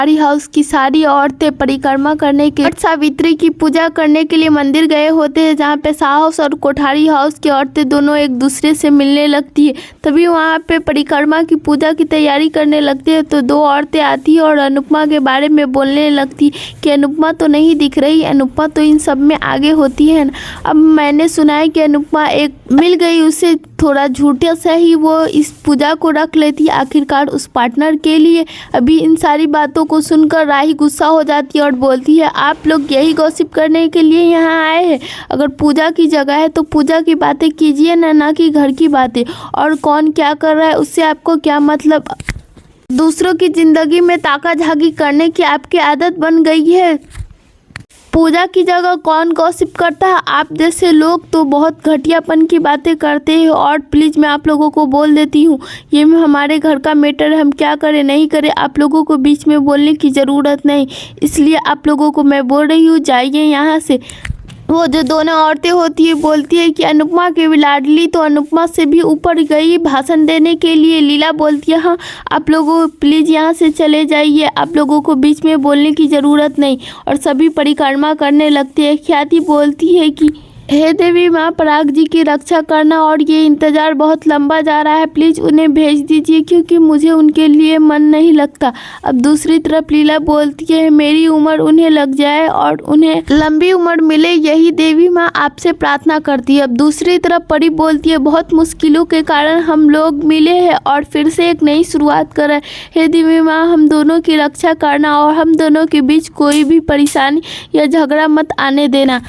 सारी हाउस की सारी औरतें परिक्रमा करने के वट सावित्री की पूजा करने के लिए मंदिर गए होते हैं, जहाँ पे शाह हाउस और कोठारी हाउस की औरतें दोनों एक दूसरे से मिलने लगती है। तभी वहाँ पे परिक्रमा की पूजा की तैयारी करने लगते हैं तो दो औरतें आती है और अनुपमा के बारे में बोलने लगती कि अनुपमा तो नहीं दिख रही, अनुपमा तो इन सब में आगे होती है ना। अब मैंने सुना है कि अनुपमा एक मिल गई, उसे थोड़ा झूठे से ही वो इस पूजा को रख लेती आखिरकार उस पार्टनर के लिए। अभी इन सारी बातों को सुनकर राही गुस्सा हो जाती है और बोलती है आप लोग यही गॉसिप करने के लिए यहाँ आए हैं? अगर पूजा की जगह है तो पूजा की बातें कीजिए ना कि घर की बातें। और कौन क्या कर रहा है उससे आपको क्या मतलब? दूसरों की जिंदगी में ताका झाकी करने की आपकी आदत बन गई है। पूजा की जगह कौन गॉसिप करता है? आप जैसे लोग तो बहुत घटियापन की बातें करते हैं। और प्लीज़ मैं आप लोगों को बोल देती हूँ, ये हमारे घर का मैटर है, हम क्या करें नहीं करें आप लोगों को बीच में बोलने की ज़रूरत नहीं। इसलिए आप लोगों को मैं बोल रही हूँ जाइए यहाँ से। वो जो दोनों औरतें होती है बोलती है कि अनुपमा की लाडली तो अनुपमा से भी ऊपर गई भाषण देने के लिए। लीला बोलती है हाँ आप लोगों प्लीज़ यहाँ से चले जाइए, आप लोगों को बीच में बोलने की ज़रूरत नहीं। और सभी परिक्रमा करने लगते हैं। ख्याति बोलती है कि हे देवी माँ पराग जी की रक्षा करना, और ये इंतज़ार बहुत लंबा जा रहा है, प्लीज़ उन्हें भेज दीजिए क्योंकि मुझे उनके लिए मन नहीं लगता। अब दूसरी तरफ लीला बोलती है मेरी उम्र उन्हें लग जाए और उन्हें लंबी उम्र मिले, यही देवी माँ आपसे प्रार्थना करती है। अब दूसरी तरफ परी बोलती है बहुत मुश्किलों के कारण हम लोग मिले हैं और फिर से एक नई शुरुआत कर रहे हैं। हे देवी माँ हम दोनों की रक्षा करना और हम दोनों के बीच कोई भी परेशानी या झगड़ा मत आने देना,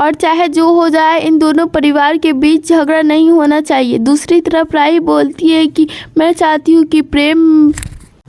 और चाहे जो हो जाए इन दोनों परिवार के बीच झगड़ा नहीं होना चाहिए। दूसरी तरफ राही बोलती है कि मैं चाहती हूँ कि प्रेम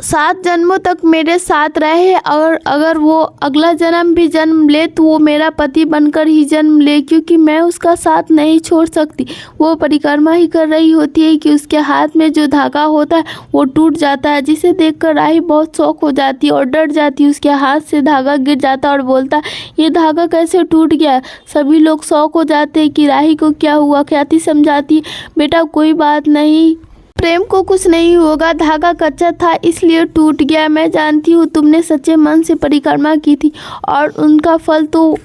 7 जन्मों तक मेरे साथ रहे, और अगर वो अगला जन्म भी जन्म ले तो वो मेरा पति बनकर ही जन्म ले, क्योंकि मैं उसका साथ नहीं छोड़ सकती। वो परिक्रमा ही कर रही होती है कि उसके हाथ में जो धागा होता है वो टूट जाता है, जिसे देखकर राही बहुत शौक हो जाती है और डर जाती है। उसके हाथ से धागा गिर जाता है और बोलता है ये धागा कैसे टूट गया? सभी लोग शौक हो जाते हैं कि राही को क्या हुआ। ख्याति समझाती बेटा कोई बात नहीं, प्रेम को कुछ नहीं होगा, धागा कच्चा था इसलिए टूट गया। मैं जानती हूँ तुमने सच्चे मन से परिक्रमा की थी और उनका फल तो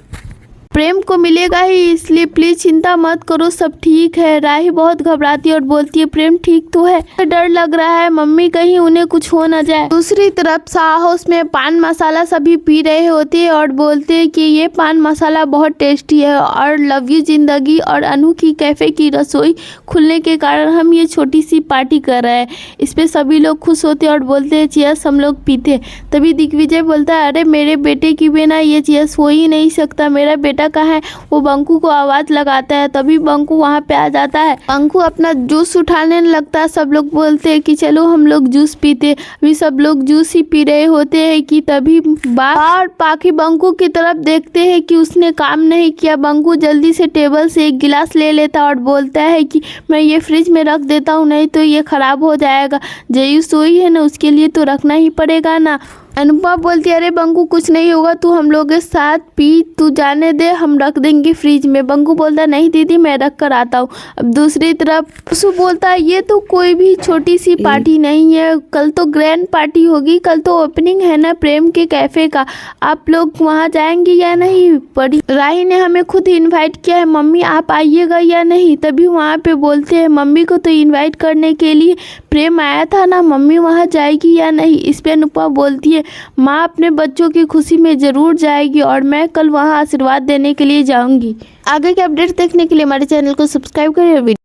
प्रेम को मिलेगा ही, इसलिए प्लीज चिंता मत करो, सब ठीक है। राही बहुत घबराती है और बोलती है प्रेम ठीक तो है, डर लग रहा है मम्मी कहीं उन्हें कुछ हो ना जाए। दूसरी तरफ शाह हाउस में पान मसाला सभी पी रहे होते हैं और बोलते हैं कि ये पान मसाला बहुत टेस्टी है और लव यू जिंदगी और अनु की कैफ़े की रसोई खुलने के कारण हम ये छोटी सी पार्टी कर रहे हैं। इस पर सभी लोग खुश होते हैं और बोलते हैं चीयर्स हम लोग पीते। तभी दिग्विजय बोलता है अरे मेरे बेटे की बिना ये चीयर्स हो ही नहीं सकता, मेरा बेटा कहाँ है? वो बंकू को आवाज लगाता है। तभी बंकू वहाँ पे आ जाता है। बंकू अपना जूस उठाने लगता है। सब लोग बोलते हैं कि चलो हम लोग जूस पीते। अभी सब लोग जूस ही पी रहे होते हैं कि तभी बाहर पाखी बंकू की तरफ देखते हैं कि उसने काम नहीं किया। बंकू जल्दी से टेबल से एक गिलास ले लेता और बोलता है कि मैं ये फ्रिज में रख देता हूँ, नहीं तो ये खराब हो जाएगा। जयू सोई है ना, उसके लिए तो रखना ही पड़ेगा ना। अनुपमा बोलती है अरे बंकू कुछ नहीं होगा, तू हम लोग के साथ पी, तू जाने दे, हम रख देंगे फ्रिज में। बंकू बोलता है नहीं दीदी मैं रख कर आता हूँ। अब दूसरी तरफ उसू बोलता है ये तो कोई भी छोटी सी पार्टी नहीं है, कल तो ग्रैंड पार्टी होगी, कल तो ओपनिंग है ना प्रेम के कैफे का, आप लोग वहाँ जाएंगे या नहीं? बड़ी राही ने हमें खुद इन्वाइट किया है, मम्मी आप आइएगा या नहीं? तभी वहाँ पे बोलते हैं मम्मी को तो इन्वाइट करने के लिए प्रेम आया था ना, मम्मी वहाँ जाएगी या नहीं? इस पर अनुपमा बोलती है माँ अपने बच्चों की खुशी में ज़रूर जाएगी और मैं कल वहाँ आशीर्वाद देने के लिए जाऊँगी। आगे के अपडेट देखने के लिए हमारे चैनल को सब्सक्राइब करें।